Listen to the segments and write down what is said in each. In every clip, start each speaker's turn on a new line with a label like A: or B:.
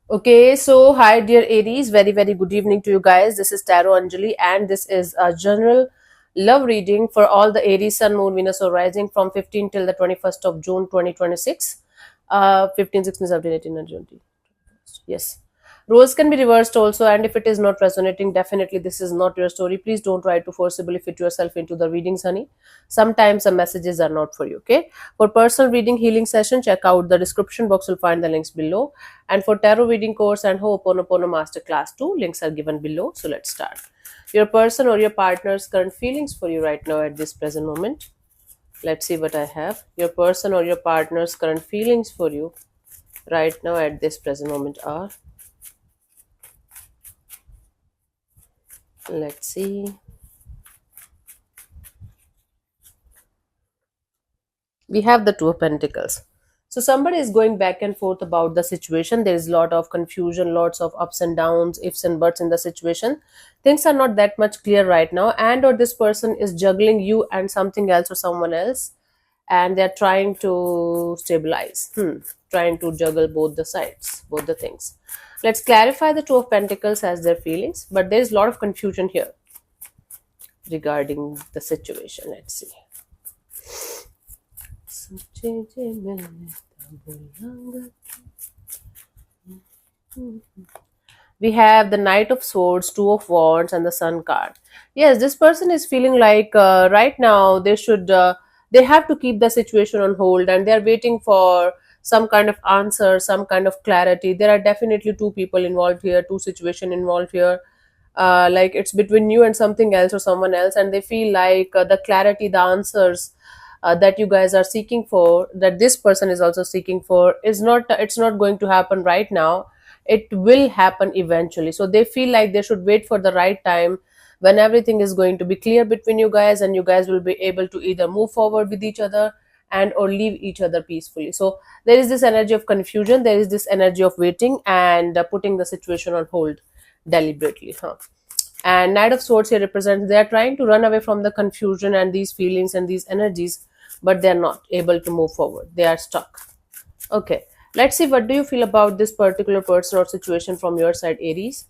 A: Okay, so hi, dear Aries. Very, very good evening to you guys. This is Tarot Anjali, and this is a general love reading for all the Aries, Sun, Moon, Venus, or Rising from 15 till the 21st of June 2026. 15, 16, 17, 18, and 20. Yes. Roles can be reversed also, and if it is not resonating, definitely this is not your story. Please don't try to forcibly fit yourself into the readings, honey. Sometimes the messages are not for you, okay? For personal reading healing session, check out the description box, you'll find the links below. And for tarot reading course and Ho'oponopono Masterclass 2, links are given below. So let's start. Your person or your partner's current feelings for you right now at this present moment. Let's see what I have. Your person or your partner's current feelings for you right now at this present moment are. Let's see. We have the Two of Pentacles. So somebody is going back and forth about the situation. There is a lot of confusion, lots of ups and downs, ifs and buts in the situation. Things are not that much clear right now, and or this person is juggling you and something else or someone else, and they're trying to stabilize, trying to juggle both the sides, both the things. Let's clarify the Two of Pentacles as their feelings, but there is a lot of confusion here regarding the situation. Let's see. We have the Knight of Swords, Two of Wands, and the Sun card. Yes, this person is feeling like right now they have to keep the situation on hold, and they are waiting for some kind of answer, some kind of clarity. There are definitely two people involved here, two situation involved here. Like it's between you and something else or someone else, and they feel like the clarity, the answers that you guys are seeking for, that this person is also seeking for, is not, it's not going to happen right now. It will happen eventually, so they feel like they should wait for the right time when everything is going to be clear between you guys, and you guys will be able to either move forward with each other and or leave each other peacefully. So there is this energy of confusion, there is this energy of waiting and putting the situation on hold deliberately, and Knight of Swords here represents they are trying to run away from the confusion and these feelings and these energies, but they are not able to move forward, they are stuck. Okay, let's see, what do you feel about this particular person or situation from your side, Aries?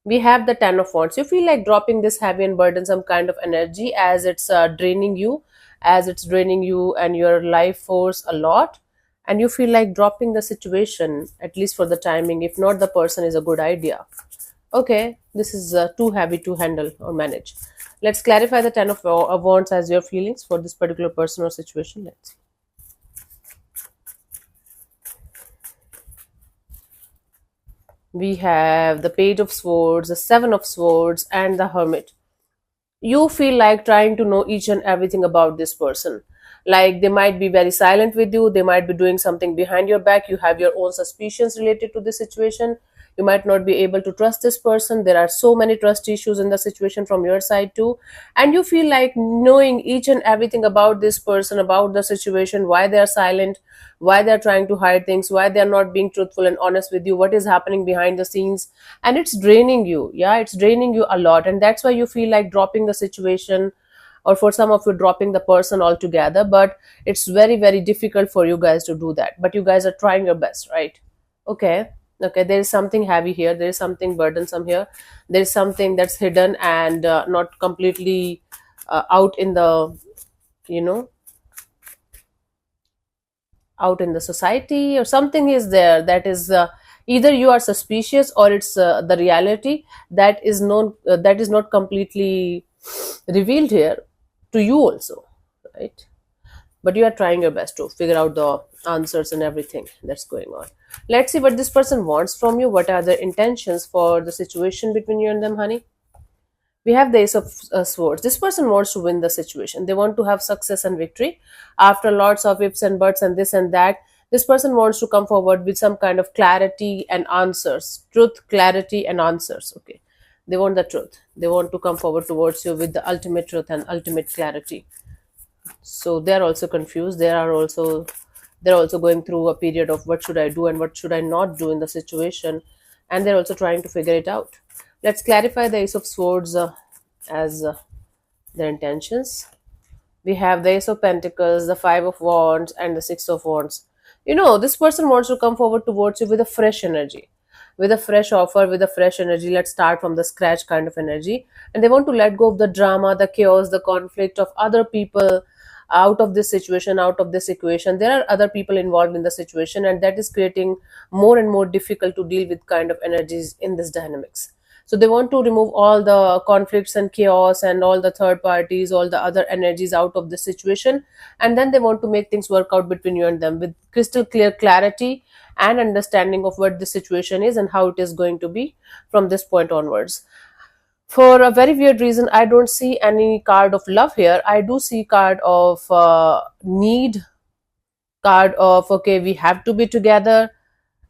A: We have the Ten of Wands. You feel like dropping this heavy and burdensome kind of energy, as it's draining you, as it's draining you and your life force a lot, and you feel like dropping the situation, at least for the timing. If not, the person is a good idea. Okay, this is too heavy to handle or manage. Let's clarify the Ten of Wands as your feelings for this particular person or situation. Let's see. We have the Page of Swords, the Seven of Swords, and the Hermit. You feel like trying to know each and everything about this person. Like they might be very silent with you, they might be doing something behind your back, you have your own suspicions related to this situation. You might not be able to trust this person. There are so many trust issues in the situation from your side too, and you feel like knowing each and everything about this person, about the situation, why they are silent, why they are trying to hide things, why they are not being truthful and honest with you, what is happening behind the scenes. And it's draining you, yeah, it's draining you a lot, and that's why you feel like dropping the situation, or for some of you dropping the person altogether. But it's very, very difficult for you guys to do that, but you guys are trying your best, right? Okay. Okay, there is something heavy here, there is something burdensome here, there is something that's hidden and not completely out in the, you know, out in the society, or something is there that is either you are suspicious, or it's the reality that is known, that is not completely revealed here to you also, right? But you are trying your best to figure out the answers and everything that's going on. Let's see what this person wants from you, what are their intentions for the situation between you and them, honey. We have the Ace of Swords. This person wants to win the situation. They want to have success and victory after lots of ifs and buts and this and that. This person wants to come forward with some kind of clarity and answers, truth, clarity, and answers. Okay, they want the truth. They want to come forward towards you with the ultimate truth and ultimate clarity. So they're also confused. They're also going through a period of what should I do and what should I not do in the situation, and they're also trying to figure it out. Let's clarify the Ace of Swords as their intentions. We have the Ace of Pentacles, the Five of Wands, and the Six of Wands. This person wants to come forward towards you with a fresh energy, with a fresh offer, with a fresh energy. Let's start from the scratch kind of energy. And they want to let go of the drama, the chaos, the conflict of other people out of this situation, out of this equation. There are other people involved in the situation, and that is creating more and more difficult to deal with kind of energies in this dynamics. So they want to remove all the conflicts and chaos and all the third parties, all the other energies out of the situation, and then they want to make things work out between you and them with crystal clear clarity and understanding of what the situation is and how it is going to be from this point onwards. For a very weird reason, I don't see any card of love here. I do see card of need, card of okay, we have to be together.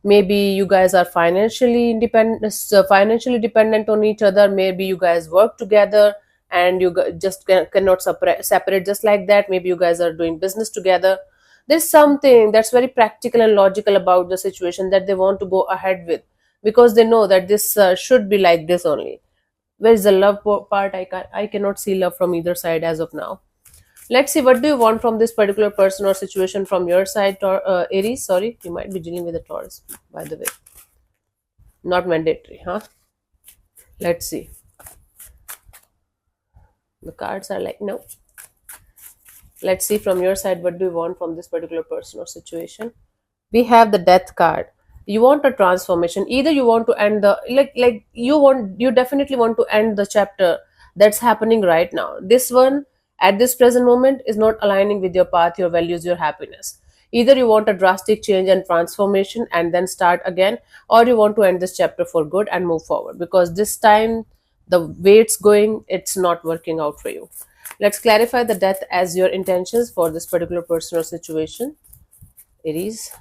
A: Maybe you guys are financially independent, financially dependent on each other. Maybe you guys work together and you just cannot separate just like that. Maybe you guys are doing business together. There's something that's very practical and logical about the situation that they want to go ahead with, because they know that this should be like this only. Where is the love part? I cannot see love from either side as of now. Let's see, what do you want from this particular person or situation from your side, Aries? Sorry, you might be dealing with a Taurus, by the way. Not mandatory, huh? Let's see. The cards are like, no. Let's see from your side, what do you want from this particular person or situation? We have the death card. You want a transformation. Either you want to end the you definitely want to end the chapter that's happening right now. This one at this present moment is not aligning with your path, your values, your happiness. Either you want a drastic change and transformation and then start again, or you want to end this chapter for good and move forward, because this time the way it's going, it's not working out for you. Let's clarify the death as your intentions for this particular person or situation, Aries.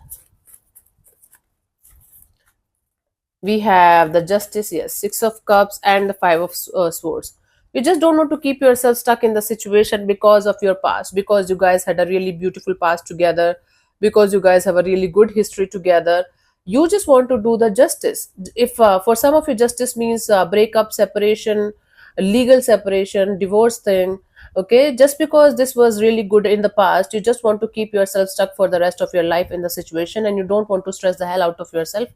A: We have the justice, yes, six of cups and the five of swords. You just don't want to keep yourself stuck in the situation because of your past, because you guys had a really beautiful past together, because you guys have a really good history together. You just want to do the justice. If for some of you justice means breakup, separation, legal separation, divorce thing, okay, just because this was really good in the past, you just want to keep yourself stuck for the rest of your life in the situation, and you don't want to stress the hell out of yourself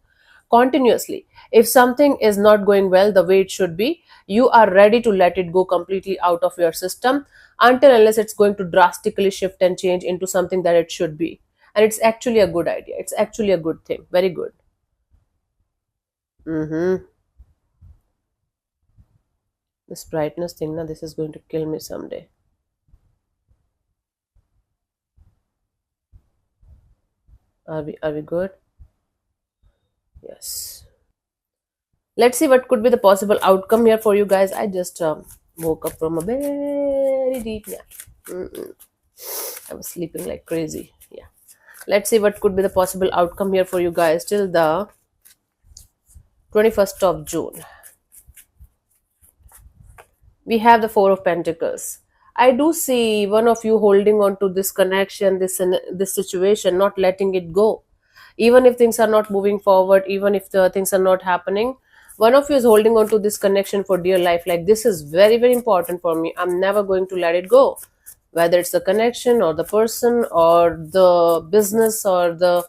A: continuously. If something is not going well the way it should be, you are ready to let it go completely out of your system, until unless it's going to drastically shift and change into something that it should be. And it's actually a good idea. It's actually a good thing. Very good. Mm-hmm. This brightness thing, now this is going to kill me someday. Are we good? Yes. Let's see what could be the possible outcome here for you guys. I just woke up from a very deep nap. Mm-mm. I was sleeping like crazy. Yeah. Let's see what could be the possible outcome here for you guys till the 21st of June. We have the Four of Pentacles. I do see one of you holding on to this connection, this situation, not letting it go. Even if things are not moving forward, even if the things are not happening, one of you is holding on to this connection for dear life. Like, this is very, very important for me. I'm never going to let it go. Whether it's the connection or the person or the business or the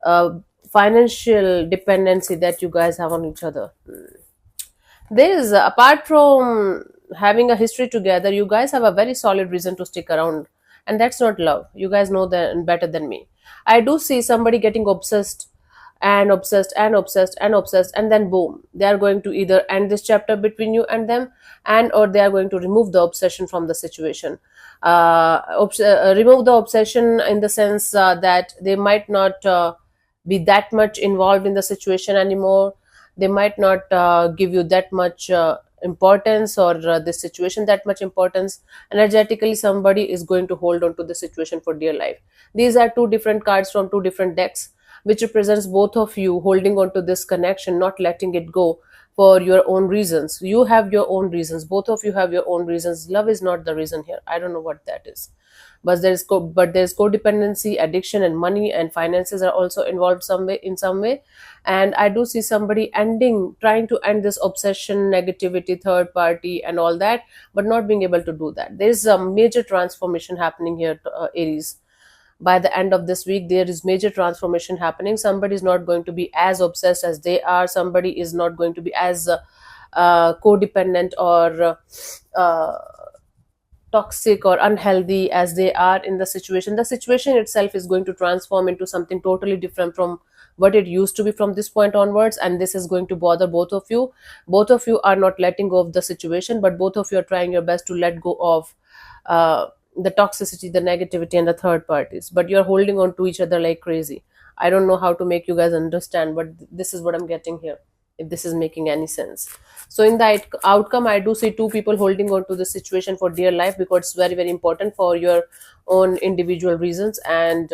A: uh, financial dependency that you guys have on each other. There is, apart from having a history together, you guys have a very solid reason to stick around, and that's not love. You guys know that better than me. I do see somebody getting obsessed and obsessed and obsessed and obsessed, and then boom, they are going to either end this chapter between you and them, and or they are going to remove the obsession from the situation. Remove the obsession in the sense that they might not be that much involved in the situation anymore. They might not give you that much importance, or this situation that much importance. Energetically, somebody is going to hold on to the situation for dear life. These are two different cards from two different decks, which represents both of you holding on to this connection, not letting it go for your own reasons. You have your own reasons. Both of you have your own reasons. Love is not the reason here. I don't know what that is. But there's codependency, addiction, and money and finances are also involved some way. And I do see somebody trying to end this obsession, negativity, third party, and all that, but not being able to do that. There's a major transformation happening here, Aries. by the end of this week there is major transformation happening. Somebody is not going to be as obsessed as they are. Somebody is not going to be as codependent or uh, toxic or unhealthy as they are in the situation. The situation itself is going to transform into something totally different from what it used to be from this point onwards, and this is going to bother both of you. Both of you are not letting go of the situation, but both of you are trying your best to let go of the toxicity, the negativity, and the third parties, but you're holding on to each other like crazy. I don't know how to make you guys understand, but this is what I'm getting here, if this is making any sense. So in the outcome, I do see two people holding on to the situation for dear life, because it's very very important for your own individual reasons. And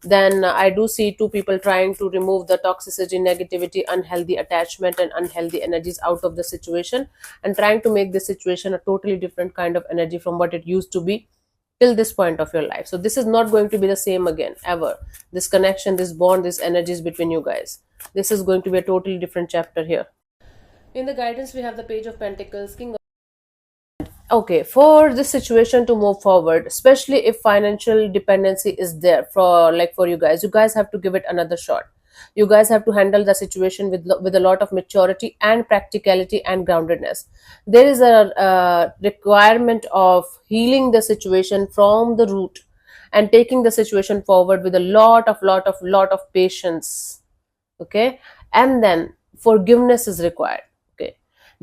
A: then I do see two people trying to remove the toxicity, negativity, unhealthy attachment, and unhealthy energies out of the situation, and trying to make this situation a totally different kind of energy from what it used to be till this point of your life. So this is not going to be the same again ever. This connection, this bond, this energies between you guys, this is going to be a totally different chapter here. In the guidance, we have the Page of Pentacles, King of... Okay, for this situation to move forward, especially if financial dependency is there for, like, for you guys have to give it another shot. You guys have to handle the situation with with a lot of maturity and practicality and groundedness. There is a requirement of healing the situation from the root and taking the situation forward with a lot of patience. Okay, and then forgiveness is required. Okay,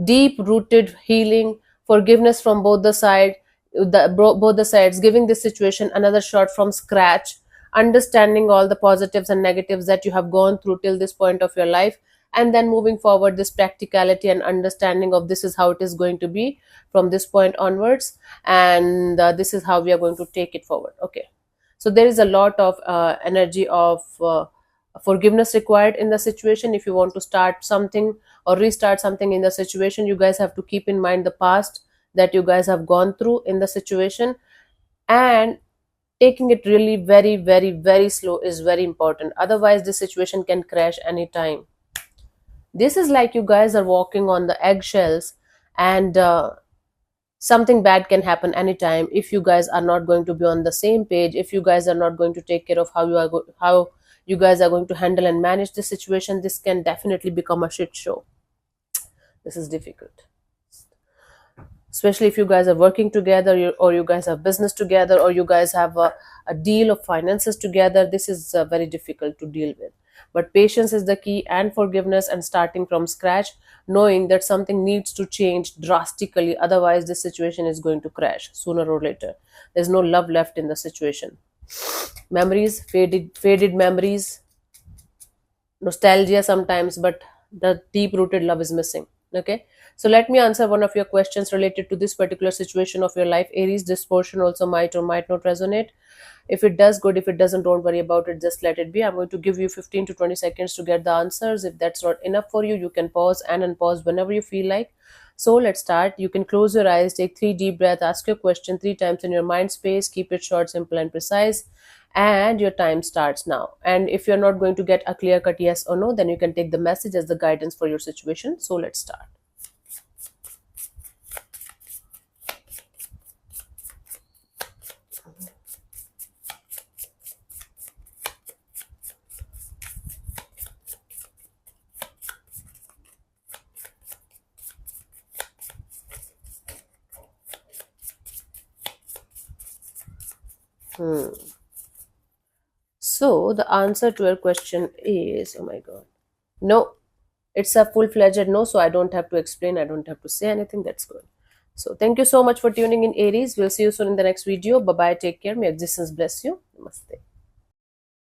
A: deep rooted healing, forgiveness from both the side, both the sides, giving this situation another shot from scratch, understanding all the positives and negatives that you have gone through till this point of your life, and then moving forward, this practicality and understanding of this is how it is going to be from this point onwards, and this is how we are going to take it forward. Okay, so there is a lot of energy of forgiveness required in the situation. If you want to start something or restart something in the situation, you guys have to keep in mind the past that you guys have gone through in the situation, and taking it really very very very slow is very important. Otherwise the situation can crash anytime. This is like you guys are walking on the eggshells, and something bad can happen anytime if you guys are not going to be on the same page, if you guys are not going to take care of how you guys are going to handle and manage the situation. This can definitely become a shit show. This is difficult, especially if you guys are working together, or you guys have business together, or you guys have a deal of finances together. This is very difficult to deal with, but patience is the key, and forgiveness, and starting from scratch, knowing that something needs to change drastically. Otherwise this situation is going to crash sooner or later. There's no love left in the situation. Memories, faded memories, nostalgia sometimes, but the deep rooted love is missing. Okay, so let me answer one of your questions related to this particular situation of your life, Aries. This portion also might or might not resonate. If it does, good. If it doesn't, don't worry about it, just let it be. I'm going to give you 15 to 20 seconds to get the answers. If that's not enough for you, you can pause and unpause whenever you feel like. So let's start. You can close your eyes, take 3 deep breaths, ask your question 3 times in your mind space. Keep it short, simple, and precise. And your time starts now. And if you're not going to get a clear cut yes or no, then you can take the message as the guidance for your situation. So let's start. So the answer to your question is, oh my god, no. It's a full-fledged no, so I don't have to explain, I don't have to say anything. That's good. So thank you so much for tuning in, Aries. We'll see you soon in the next video. Bye bye, take care, may existence bless you. Namaste.